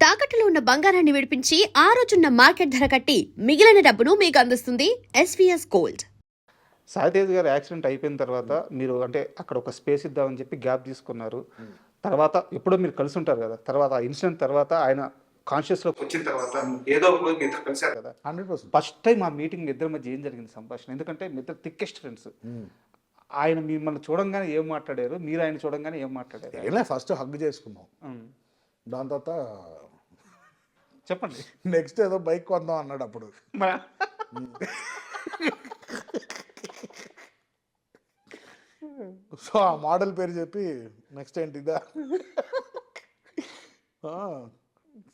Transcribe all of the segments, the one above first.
తాకట్టులో ఉన్న బంగారాన్ని విడిపించి ఆ రోజున్న మార్కెట్ ధర కట్టి మిగిలిన డబ్బును మీకు అందిస్తుంది ఎస్వీఎస్ గోల్డ్. సాయితేజ్ గారు యాక్సిడెంట్ అయిపోయిన తర్వాత మీరు అంటే అక్కడ ఒక స్పేస్ ఇద్దామని చెప్పి గ్యాప్ తీసుకున్నారు. తర్వాత ఎప్పుడో మీరు కలిసి ఉంటారు కదా, తర్వాత ఆ ఇన్సిడెంట్ తర్వాత ఆయన కాన్షియస్లోకి వచ్చిన తర్వాత ఏదో ఒక రోజు మీ ఇద్దరు కలిసారు కదా. 100%. ఫస్ట్ టైం ఆ మీటింగ్ ఇద్దరి మధ్య ఏం జరిగింది సంభాషణ? ఎందుకంటే మీ ఇద్దరు థిక్కెస్ట్ ఫ్రెండ్స్. ఆయన మిమ్మల్ని చూడంగానే ఏం మాట్లాడారు, మీరు ఆయన చూడంగానే ఏం మాట్లాడారు? ఏలే ఫస్ట్ హగ్ చేసుకున్నాం. దాని తర్వాత చెప్పండి. నెక్స్ట్ ఏదో బైక్ కొందాం అన్నాడు అప్పుడు. సో ఆ మోడల్ పేరు చెప్పి నెక్స్ట్ ఏంటి ఇదా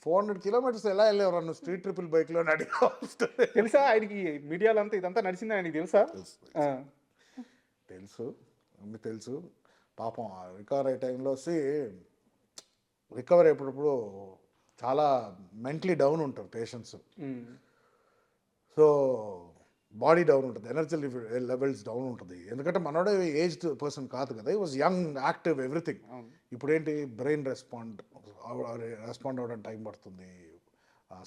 400 కిలోమీటర్స్ ఎలా వెళ్ళేవారు నువ్వు స్ట్రీట్ ట్రిపుల్ బైక్లో అడిగా. తెలుసా ఆయనకి మీడియాలో అంతా ఇదంతా నడిచింది ఆయనకి తెలుసా? తెలుసు అన్నీ తెలుసు. పాపం రికవర్ అయ్యే టైంలో రికవర్ అయ్యేటప్పుడు చాలా మెంటలీ డౌన్ ఉంటారు పేషెంట్స్. సో బాడీ డౌన్ ఉంటుంది, ఎనర్జీ లెవెల్స్ డౌన్ ఉంటుంది. ఎందుకంటే మనోడే ఏజ్డ్ పర్సన్ కాదు కదా, ఈ వాజ్ యంగ్, యాక్టివ్, ఎవ్రీథింగ్. ఇప్పుడు ఏంటి బ్రెయిన్ రెస్పాండ్ అవ్వడానికి టైం పడుతుంది,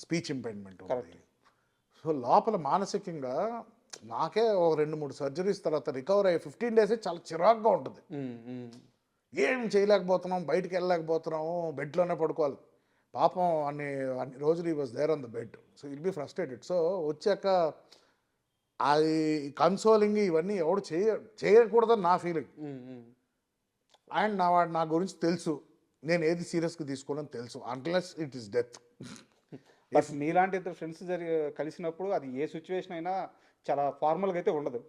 స్పీచ్ ఇంపైర్మెంట్ ఉంది. సో లోపల మానసికంగా నాకే ఒక 2-3 సర్జరీస్ తర్వాత రికవర్ అయ్యే 15 days చాలా చిరాగ్గా ఉంటుంది. ఏం చేయలేకపోతున్నాం, బయటికి వెళ్ళలేకపోతున్నాము, బెడ్లోనే పడుకోవాలి. పాపం అన్ని రోజులు he was there on the bed. So will be frustrated. So వచ్చాక అది కన్సోలింగ్ ఇవన్నీ ఎవడు చేయకూడదని నా ఫీలింగ్. అండ్ నా గురించి తెలుసు, నేను ఏది సీరియస్గా తీసుకోవాలని తెలుసు, unless it is death. But మీలాంటి ఇద్దరు ఫ్రెండ్స్ కలిసినప్పుడు అది ఏ సిచ్యువేషన్ అయినా చాలా ఫార్మల్గా అయితే ఉండదు.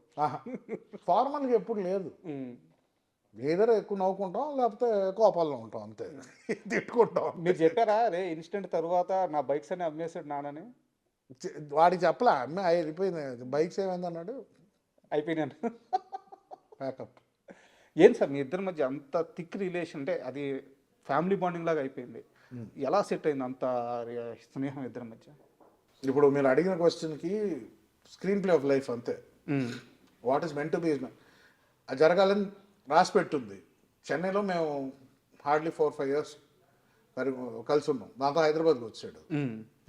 ఫార్మల్గా ఎప్పుడు లేదు. ఏదైనా ఎక్కువ నవ్వుకుంటాం, లేకపోతే కోపాల్లో ఉంటాం, అంతే. తిట్టుకుంటాం. మీరు చెప్పారా రే ఇన్సిడెంట్ తర్వాత నా బైక్స్ అని అమ్మేసాడు నానని? వాడికి చెప్పలే, అమ్మాయి అయిపోయింది, బైక్స్ ఏమైంది అన్నాడు, అయిపోయినాను ప్యాకప్. ఏం సార్ మీ ఇద్దరి మధ్య అంత థిక్ రిలేషన్? అంటే అది ఫ్యామిలీ బాండింగ్ లాగా అయిపోయింది. ఎలా సెట్ అయింది అంత స్నేహం ఇద్దరి మధ్య? ఇప్పుడు మీరు అడిగిన క్వశ్చన్కి స్క్రీన్ ప్లే ఆఫ్ లైఫ్ అంతే. What is meant to be అది జరగాలని రాసి పెట్టుంది. చెన్నైలో మేము హార్డ్లీ 4-5 years కలిసి ఉన్నాం. నాతో హైదరాబాద్కి వచ్చాడు,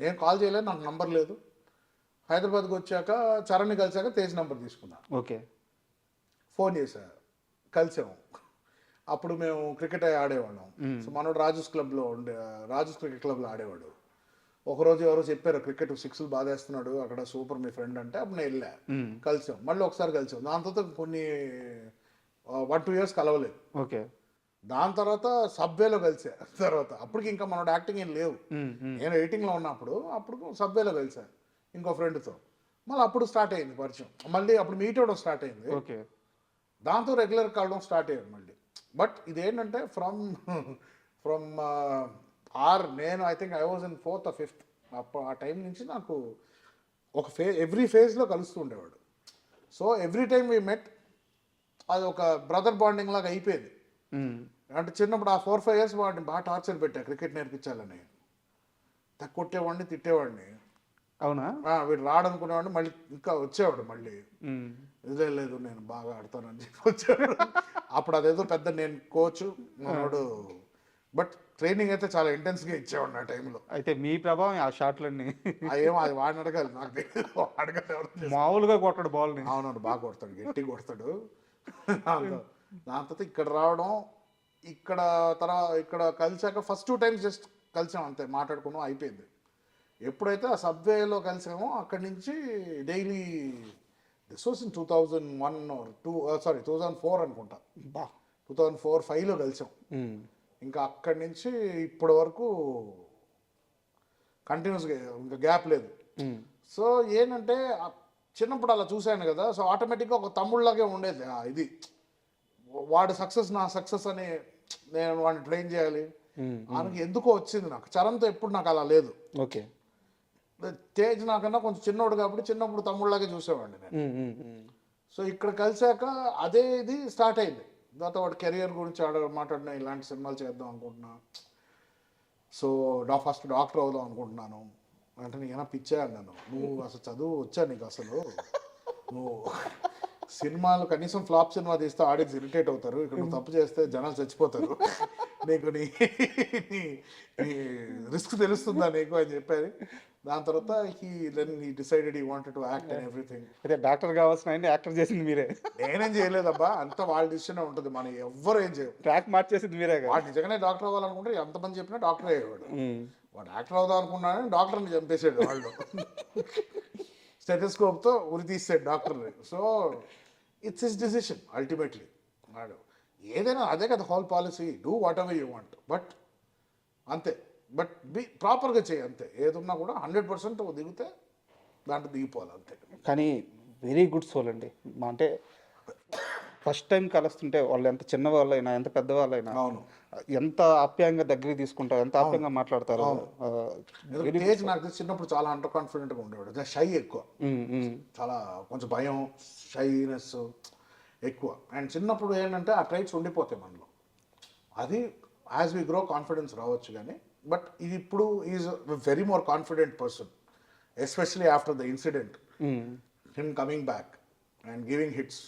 నేను కాల్ చేయలేదు, నాకు నంబర్ లేదు. హైదరాబాద్కి వచ్చాక చరణ్ని కలిసాక తేజ్ నెంబర్ తీసుకున్నా. ఓకే, ఫోన్ చేశా, కలిసాము. అప్పుడు మేము క్రికెట్ ఆడేవాళ్ళం. సో మనోడు రాజూస్ క్రికెట్ క్లబ్లో ఆడేవాడు. ఒకరోజు ఎవరో చెప్పారు క్రికెట్ 6లు బాగా వేస్తున్నాడు అక్కడ, సూపర్ మీ ఫ్రెండ్ అంటే, అప్పుడు నేను వెళ్ళా, కలిసాం. మళ్ళీ ఒకసారి కలిసాం. దాని తర్వాత కొన్ని 1-2 years కలవలేదు. ఓకే. దాని తర్వాత సబ్వేలో కలిసా. తర్వాత అప్పటికి ఇంకా మనోడు యాక్టింగ్ ఏం లేవు, నేను ఎడిటింగ్లో ఉన్నప్పుడు. అప్పుడు సబ్వేలో కలిసా ఇంకో ఫ్రెండ్తో. మళ్ళీ అప్పుడు స్టార్ట్ అయింది పరిచయం. మళ్ళీ అప్పుడు మీట్ అవ్వడం స్టార్ట్ అయింది. ఓకే. దాంతో రెగ్యులర్ కలవడం స్టార్ట్ అయ్యారు మళ్ళీ. బట్ ఇదేంటంటే ఫ్రమ్ నేను I think I was in 4th or 5th. అప్పుడు ఆ టైం నుంచి నాకు ఒక ఎవ్రీ ఫేజ్లో కలుస్తూ ఉండేవాడు. So every time we met అది ఒక బ్రదర్ బాండింగ్ లాగా అయిపోయింది. అంటే చిన్నప్పుడు ఆ 4-5 years వాడిని బాగా టార్చర్ పెట్టా క్రికెట్ నేర్పించాలని. కొట్టేవాడిని, తిట్టేవాడిని. అవునా? వీడు రాడనుకునేవాడిని, మళ్ళీ ఇంకా వచ్చేవాడు. మళ్ళీ లేదు నేను బాగా ఆడతానని చెప్పి వచ్చాడు. అప్పుడు అదేదో పెద్ద నేను కోచ్ మనోడు, బట్ ట్రైనింగ్ అయితే చాలా ఇంటెన్స్గా ఇచ్చేవాడు ఆ టైంలో. అయితే మీ ప్రభావం ఆ షాట్లన్నీ ఏమో అది వాడిని అడగాలి, నాకు తెలియదు. అడగాలి, మామూలుగా కొట్టాడు బాల్ని. అవునవును, బాగా కొడతాడు, గట్టి కొడతాడు. దాని తర్వాత ఇక్కడ రావడం, ఇక్కడ కలిసాక ఫస్ట్ 2 times జస్ట్ కలిసాం అంతే, మాట్లాడుకున్నాం, అయిపోయింది. ఎప్పుడైతే ఆ సబ్వేలో కలిసామో అక్కడి నుంచి daily, this was in 2001 or 2004 అనుకుంటా. 2004-5లో కలిసాం. ఇంకా అక్కడి నుంచి ఇప్పటి వరకు కంటిన్యూస్గా, ఇంకా గ్యాప్ లేదు. సో ఏంటంటే చిన్నప్పుడు అలా చూశాను కదా, సో ఆటోమేటిక్గా ఒక తమ్ముళ్ళలాగే ఉండేది. ఇది వాడు సక్సెస్ నా సక్సెస్ అని నేను వాడిని ట్రైన్ చేయాలి ఆయనకి ఎందుకో వచ్చింది. నాకు చరణ్తో ఎప్పుడు నాకు అలా లేదు. ఓకే. తేజ్ నాకన్నా కొంచెం చిన్నోడు కాబట్టి చిన్నప్పుడు తమ్ముళ్ళలాగే చూసేవాడిని నేను. సో ఇక్కడ కలిసాక అదే ఇది స్టార్ట్ అయింది. తర్వాత వాడు కెరియర్ గురించి మాట్లాడినా, ఇలాంటి సినిమాలు చేద్దాం అనుకుంటున్నా, సో ఫస్ట్ డాక్టర్ అవుదాం అనుకుంటున్నాను అంటే, నేను పిచ్చా అన్నాను. నువ్వు అసలు చదువు వచ్చా నీకు? అసలు నువ్వు సినిమాలు కనీసం ఫ్లాప్ సినిమా తీస్తే ఆడియన్స్ ఇరిటేట్ అవుతారు, ఇక్కడ నువ్వు తప్పు చేస్తే జనాలు చచ్చిపోతారు, నీకు నీ రిస్క్ తెలుస్తుందా నీకు అని చెప్పారు. దాని తర్వాత he decided he wanted to act and everything. అయితే డాక్టర్ కావాల్సిన ఆయన యాక్టర్ చేసింది మీరే, నేనేం చేయలేదబ్బా, అంతా వాళ్ళ డిసిషన్ ఉంటుంది, మనం ఎవ్వరు ఏం చేయవు. ట్రాక్ మార్చేసింది మీరే కదా. వాడు నిజంగానే డాక్టర్ అవ్వాలనుకుంటే ఎంతమంది చెప్పినా డాక్టర్ అయ్యేవాడు. వాడు యాక్టర్ అవుదాం అనుకున్నాడని డాక్టర్ని చంపేసాడు వాళ్ళు, స్టెథోస్కోప్తో ఉరి తీసాడు డాక్టర్ని. So it's his decision ultimately. వాడు ఏదైనా అదే కదా whole policy, do what ever you want, but అంతే, బట్ ప్రాపర్గా చేయి అంతే. ఏదున్నా కూడా 100% దిగితే దాంట్లో దిగిపోవాలి అంతే. కానీ వెరీ గుడ్ సోల్ అండి. అంటే ఫస్ట్ టైం కలుస్తుంటే వాళ్ళు ఎంత చిన్నవాళ్ళైనా ఎంత పెద్దవాళ్ళైనా అవును, ఎంత ఆప్యాయంగా దగ్గరికి తీసుకుంటారు, ఎంత ఆప్యాయంగా మాట్లాడతారు. ఏజ్ నాకు తెలిసి చిన్నప్పుడు చాలా అండర్ కాన్ఫిడెంట్గా ఉండేవాడు, షై ఎక్కువ, చాలా కొంచెం భయం, షైనెస్ ఎక్కువ. అండ్ చిన్నప్పుడు ఏంటంటే ఆ ట్రైట్స్ ఉండిపోతాయి మనలో. అది యాజ్ వి గ్రో కాన్ఫిడెన్స్ రావచ్చు కానీ, బట్ ఇది ఇప్పుడు is very more confident person, especially after the incident, him coming back and giving hits.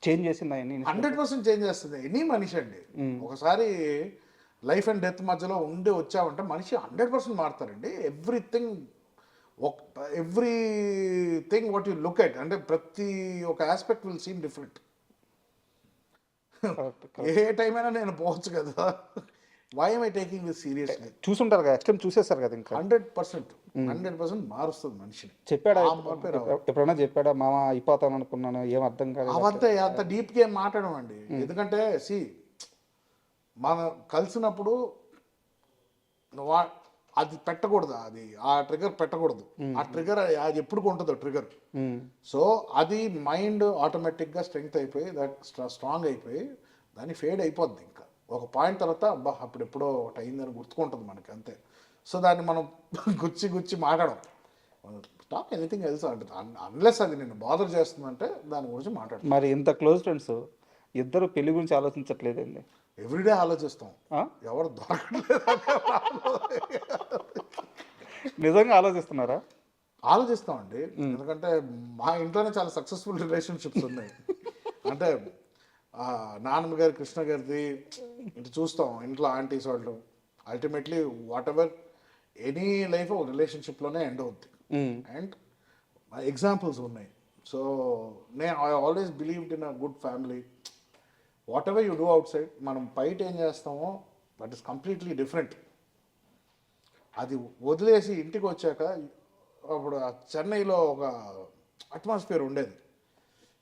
Change చేసింది ఆయన 100% చేంజ్ చేస్తుంది ఎనీ మనిషి అండి. ఒకసారి లైఫ్ అండ్ డెత్ మధ్యలో ఉండి వచ్చామంటే మనిషి 100% మారుతారండి. Everything what you look at, అంటే ప్రతి ఒక ఆస్పెక్ట్ విల్ సీమ్ డిఫరెంట్. ఏ టైం అయినా నేను పోవచ్చు కదా, why am I taking this seriously? చూసుంటారు కదా, ఎక్స్ట్రీమ్ చూసేస్తారు కదా. ఇంకా 100% మారుస్తుంది మనిషిని. చెప్పాడా ఎప్పుడైనా చెప్పాడా మామ అయిపోతాను అనుకున్నాను, ఏం అర్థం కాదు? అవంతా అంత డీప్గా ఏం మాట్లాడడం అండి. ఎందుకంటే మనం కలిసినప్పుడు అది పెట్టకూడదు, అది ఆ ట్రిగర్ పెట్టకూడదు. ఆ ట్రిగర్ అది ఎప్పుడు ఉంటుందో ట్రిగర్. సో అది మైండ్ ఆటోమేటిక్గా స్ట్రెంగ్త్ అయిపోయి స్ట్రాంగ్ అయిపోయి దాన్ని ఫేడ్ అయిపోద్ది. ఇంకా ఒక పాయింట్ తర్వాత అబ్బా అప్పుడు ఎప్పుడో ఒకటి అయిందని గుర్తుకుంటుంది మనకి అంతే. సో దాన్ని మనం గుచ్చి మాట్లాడడం, టాక్ ఎనీథింగ్ ఎల్స్ అంటే అన్లెస్ అది నేను బాదర్ చేస్తుందంటే దాని గురించి మాట్లాడతాం. మరి ఇంత క్లోజ్ ఫ్రెండ్స్ ఇద్దరు పెళ్లి గురించి ఆలోచించట్లేదండి? ఎవ్రీడే ఆలోచిస్తాం, ఎవరు దొరకట్లేదు. నిజంగా ఆలోచిస్తున్నారా? ఆలోచిస్తామండి, ఎందుకంటే మా ఇంట్లోనే చాలా సక్సెస్ఫుల్ రిలేషన్షిప్స్ ఉన్నాయి. అంటే నాన్నమ్మ గారి, కృష్ణ గారిది ఇటు చూస్తాం, ఇంట్లో ఆంటీస్ వాళ్ళు. Ultimately whatever any life రిలేషన్షిప్లోనే ఎండ్ అవుద్ది. అండ్ ఎగ్జాంపుల్స్ ఉన్నాయి. So I always believed in a good family. Whatever you do outside, మనం బయట ఏం చేస్తామో దట్ ఈస్ కంప్లీట్లీ డిఫరెంట్. అది వదిలేసి ఇంటికి వచ్చాక, అప్పుడు చెన్నైలో ఒక అట్మాస్ఫియర్ ఉండేది,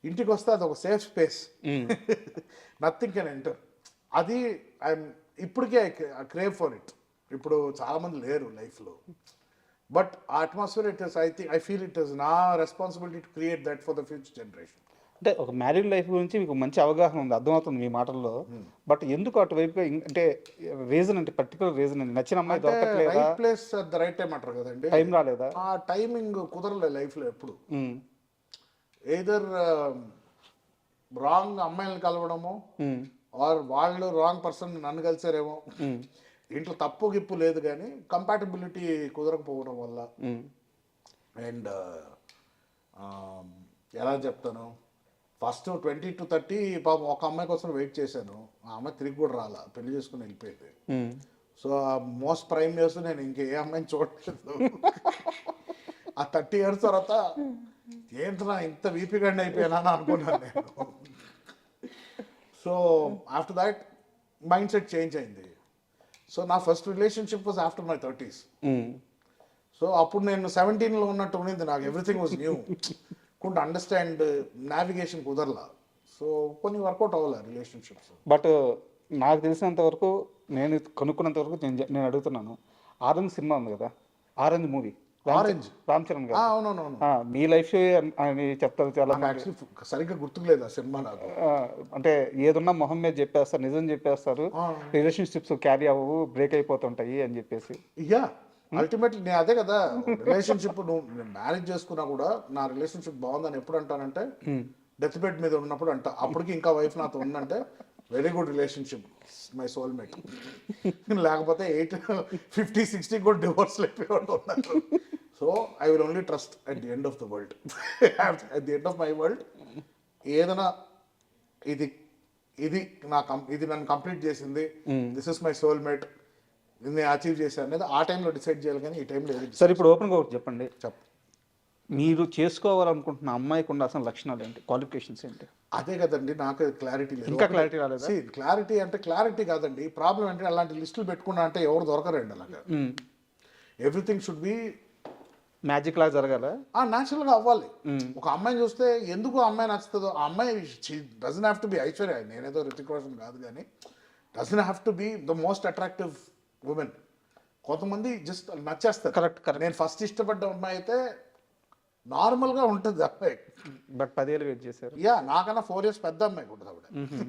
ఇంటికి వస్తే అది ఒక safe space, nothing can enter. అది ఇప్పటికే ఐ క్రేవ్ ఫర్ ఇట్. ఇప్పుడు చాలామంది లేరు లైఫ్లో, బట్ ఆ atmosphere I feel it is నా responsibility to create that for the future generation. అంటే ఒక మ్యారీడ్ లైఫ్ గురించి మీకు మంచి అవగాహన ఉంది, అర్థమవుతుంది మీ మాటల్లో. బట్ ఎందుకు అటువైపుగా, అంటే రీజన్, అంటే పర్టికులర్ రీజన్ అండి? నచ్చిన అమ్మాయి దొరకట్లేదా? Right place at the right time అంటారు కదండి. టైం రాలేదా? ఆ టైమింగ్ కుదరలేదు లైఫ్లో ఎప్పుడు. ఎయిదర్ రాంగ్ అమ్మాయిలను కలవడము, ఆర్ వాళ్ళు రాంగ్ పర్సన్ నన్ను కలిసారేమో. ఇంట్లో తప్పు గిప్పు లేదు కానీ కంపాటబిలిటీ కుదరకపోవడం వల్ల. అండ్ ఎలా చెప్తాను, ఫస్ట్ 20 to 30 పాపం ఒక అమ్మాయి కోసం వెయిట్ చేశాను. ఆ అమ్మాయి తిరిగి కూడా రాలా, పెళ్లి చేసుకుని వెళ్ళిపోయింది. సో ఆ మోస్ట్ ప్రైమ్ ఇయర్స్ నేను ఇంకే అమ్మాయిని చూడలేదు. ఆ 30 years తర్వాత ఏంటన్నా ఇంత వీపీగండి అయిపోయానా అని అనుకున్నాను నేను. So after that mind set change అయింది. సో నా first relationship was after my 30s. So అప్పుడు నేను 17లో ఉన్నట్టు ఉన్నది, నాకు everything was new. Could understand navigation కుదరలా. సో కొన్ని వర్కౌట్ అవ్వాలి రిలేషన్షిప్స్. బట్ నాకు తెలిసినంత వరకు, నేను కనుక్కున్నంత వరకు నేను అడుగుతున్నాను, ఆరెంజ్ సినిమా ఉంది కదా, orange movie, orange Ram Charan గారు. అవునవును, మీ లైఫ్ అని చెప్తారు చాలా. యాక్చువల్లీ సరిగ్గా గుర్తుకులేదు ఆ సినిమా నాకు. అంటే ఏదున్నా మొహం మీద చెప్పేస్తారు, నిజం చెప్పేస్తారు, రిలేషన్షిప్స్ క్యారీ అవ్వవు, బ్రేక్ అయిపోతుంటాయి అని చెప్పేసి. యా, అల్టిమేట్లీ నేను అదే కదా, రిలేషన్షిప్ నేను మ్యారేజ్ చేసుకున్నా కూడా నా రిలేషన్షిప్ బాగుందని ఎప్పుడు అంటానంటే డెత్ బెడ్ మీద ఉన్నప్పుడు అంట. అప్పటికి ఇంకా వైఫ్ నాతో ఉందంటే very good relationship, my soulmate. లేకపోతే 50-60 కూడా డివోర్స్ అయిపోయేవాళ్ళు ఉన్నారు. So I will only trust at the end of the world. At the end of my world ఏదైనా ఇది ఇది ఇది నన్ను కంప్లీట్ చేసింది, దిస్ ఇస్ మై సోల్మేట్, ఇది నేను అచీవ్ చేశాను అనేది ఆ టైంలో డిసైడ్ చేయాలి, కానీ ఈ టైంలో ఏది సరే ఇప్పుడు ఓపెన్గా ఒకటి చెప్పండి, చెప్పు. మీరు చేసుకోవాలనుకుంటున్న అమ్మాయికి ఉండాల్సిన లక్షణాలు ఏంటి, క్వాలిఫికేషన్స్ ఏంటి? అదే కదండి, నాకు క్లారిటీ లేదు. ఇంకా క్లారిటీ రాలేదా? క్లారిటీ అంటే క్లారిటీ కాదండి, ప్రాబ్లం అంటే అలాంటి లిస్టులు పెట్టుకున్నా అంటే ఎవరు దొరకరండి అలాగా. ఎవ్రీథింగ్ షుడ్ బి మ్యాజిక్ లాగా జరగాల, న్యాచురల్గా అవ్వాలి. ఒక అమ్మాయిని చూస్తే ఎందుకు ఆ అమ్మాయి నచ్చుతుందో, ఆ అమ్మాయి doesn't have to be Aishwarya, నేనేదో రితిక్ రోషన్ కాదు, కానీ doesn't have to be the most attractive women. కొంతమంది జస్ట్ నచ్చేస్తారు. కరెక్ట్. నేను ఫస్ట్ ఇష్టపడ్డ అమ్మాయి అయితే నార్మల్గా ఉంటుంది అమ్మాయి, బట్ 10 ఏళ్ళు వెయిట్ చేశారు. నాకన్నా 4 years పెద్ద అమ్మాయి ఉంటుంది ఆవిడ,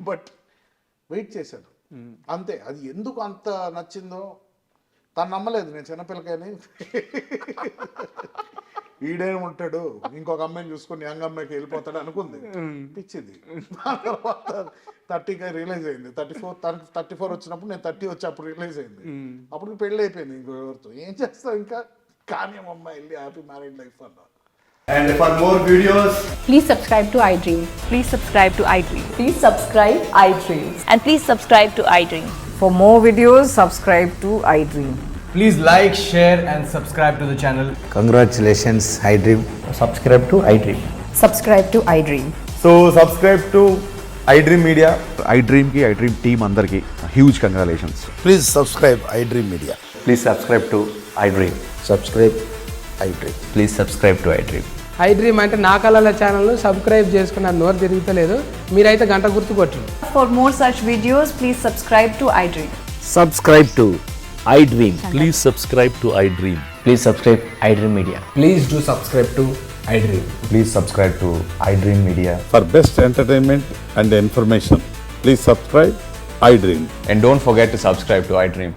బట్ వెయిట్ చేశాను అంతే. అది ఎందుకు అంత నచ్చిందో తను నమ్మలేదు, నేను చిన్నపిల్లకని ఈడేం ఉంటాడు ఇంకొక అమ్మాయిని చూసుకొని యంగ్ అమ్మాయికి వెళ్ళిపోతాడు అనుకుంది, పిచ్చింది. తర్వాత 30కి రియలైజ్ అయింది, 34 వచ్చినప్పుడు నేను 30 వచ్చి అప్పుడు రియలైజ్ అయింది, అప్పుడు పెళ్ళి అయిపోయింది ఇంకొకరితో. ఏం చేస్తావు ఇంకా, కానీ అమ్మాయి వెళ్ళి హ్యాపీ మ్యారీడ్ లైఫ్ అన్నా. And for more videos, Please subscribe to iDream. Please subscribe to iDream. Please subscribe iDream. And please subscribe to iDream. For more videos, subscribe to iDream. please like, share and subscribe to the channel. Congratulations, iDream. Subscribe to iDream. Subscribe to iDream. So subscribe to iDream Media. iDream ki iDream team andarki huge congratulations. Please subscribe iDream Media. Please subscribe to iDream. Subscribe iDream. Please subscribe to iDream. iDream అంటే నా కళల ఛానల్ను subscribe చేసుకున్న నోరు తిరుగుతలేదు, మీరైతే గంట గుర్తు కొట్టండి. For more such videos, please subscribe to iDream. Subscribe to iDream. Please subscribe to iDream. Please subscribe iDream Media. Please do subscribe to iDream. Please subscribe to iDream Media. For best entertainment and information, please subscribe iDream. And don't forget to subscribe to iDream.